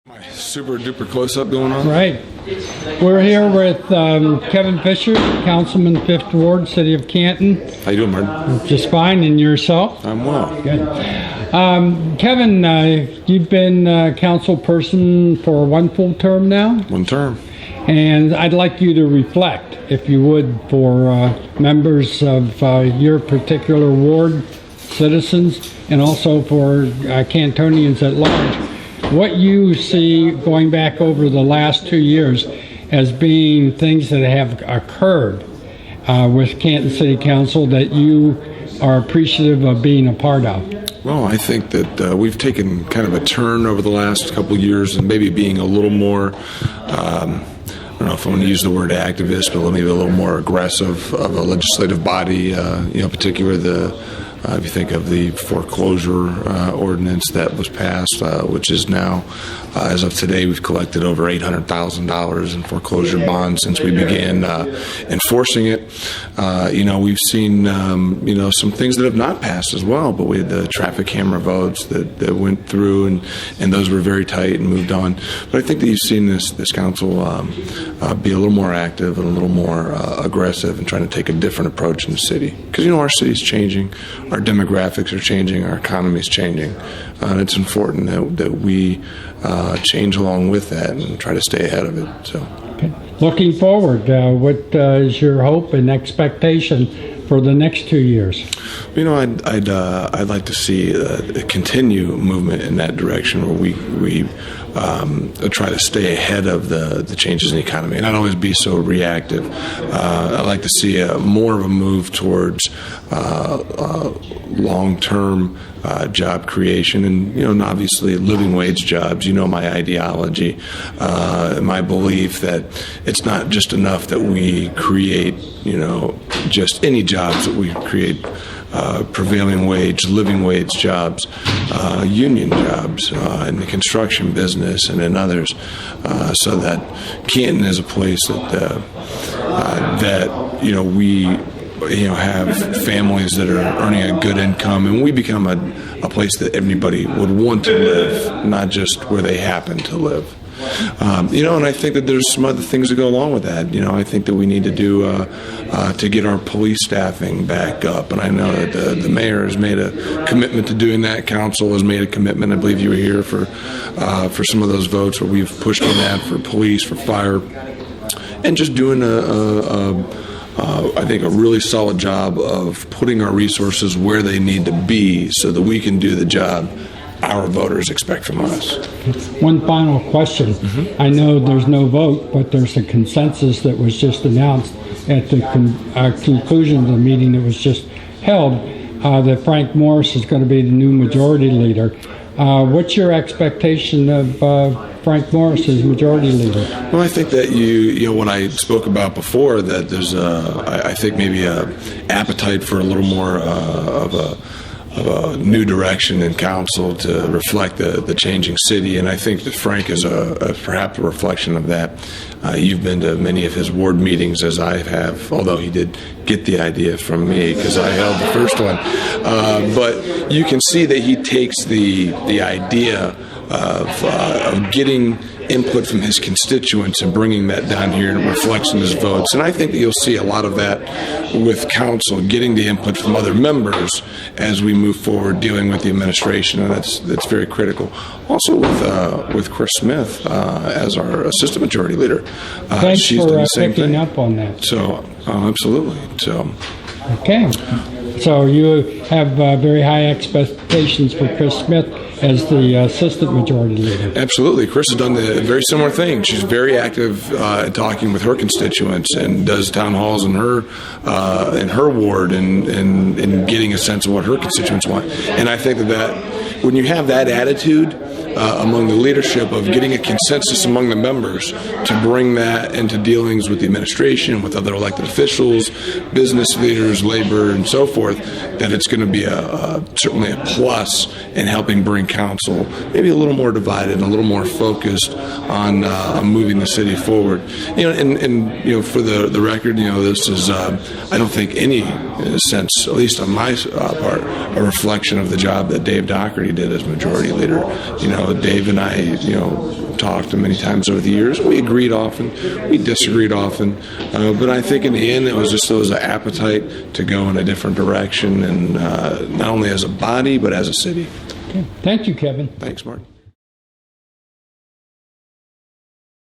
My super duper close-up going on? Right. We're here with Kevin Fisher, Councilman, 5th Ward, City of Canton. How you doing, Martin? Just fine, and yourself? I'm well. Good. Kevin, you've been council person for one full term now? One term. And I'd like you to reflect, if you would, for members of your particular ward, citizens, and also for Cantonians at large, what you see going back over the last 2 years as being things that have occurred with Canton City Council that you are appreciative of being a part of. Well, I think that we've taken kind of a turn over the last couple of years and maybe being a little more, I don't know if I want to use the word activist, but maybe a little more aggressive of a legislative body, particularly if you think of the foreclosure ordinance that was passed, which is now, as of today, we've collected over $800,000 in foreclosure bonds since we began enforcing it. We've seen, some things that have not passed as well, but we had the traffic camera votes that went through, and those were very tight and moved on. But I think that you've seen this council be a little more active and a little more aggressive and trying to take a different approach in the city. Because, our city's changing. Our demographics are changing, our economy is changing, and it's important that we change along with that and try to stay ahead of it. So, okay. Looking forward, what is your hope and expectation for the next 2 years? I'd like to see a continue movement in that direction where we try to stay ahead of the changes in the economy and not always be so reactive. I'd like to see more of a move towards long-term job creation and obviously living wage jobs. My ideology, my belief that it's not just enough that we create just any jobs, that we create prevailing wage, living wage jobs, union jobs in the construction business and in others, so that Canton is a place that we have families that are earning a good income, and we become a place that everybody would want to live, not just where they happen to live. And I think that there's some other things that go along with that. I think that we need to do to get our police staffing back up. And I know that the mayor has made a commitment to doing that. Council has made a commitment. I believe you were here for some of those votes where we've pushed on that for police, for fire, and just doing I think a really solid job of putting our resources where they need to be so that we can do the job our voters expect from us. One final question. Mm-hmm. I know there's no vote, but there's a consensus that was just announced at the conclusion of the meeting that was just held that Frank Morris is going to be the new majority leader. What's your expectation of Frank Morris as majority leader? Well, I think that what I spoke about before, that there's I think maybe a appetite for a little more of a new direction in council to reflect the changing city, and I think that Frank is perhaps a reflection of that. You've been to many of his ward meetings, as I have, although he did get the idea from me because I held the first one. But you can see that he takes the idea of getting input from his constituents and bringing that down here, and it reflects in his votes. And I think that you'll see a lot of that with council, getting the input from other members as we move forward dealing with the administration, and that's very critical. Also with Chris Smith as our assistant majority leader. Thanks she's for done the same picking thing. up on that. So, absolutely. So. Okay. So you have very high expectations for Chris Smith as the assistant majority leader. Absolutely. Chris has done the very similar thing. She's very active talking with her constituents and does town halls in her ward and getting a sense of what her constituents want. And I think that when you have that attitude among the leadership of getting a consensus among the members to bring that into dealings with the administration, with other elected officials, business leaders, labor, and so forth, that it's going to be certainly a plus in helping bring council maybe a little more divided and a little more focused on moving the city forward. And for the record, this is I don't think any sense, at least on my part, a reflection of the job that Dave Doherty did as majority leader. You know, Dave and I, talked many times over the years. We agreed often, we disagreed often, but I think in the end it was just there was an appetite to go in a different direction, and not only as a body but as a city. Okay. Thank you, Kevin. Thanks, Mark.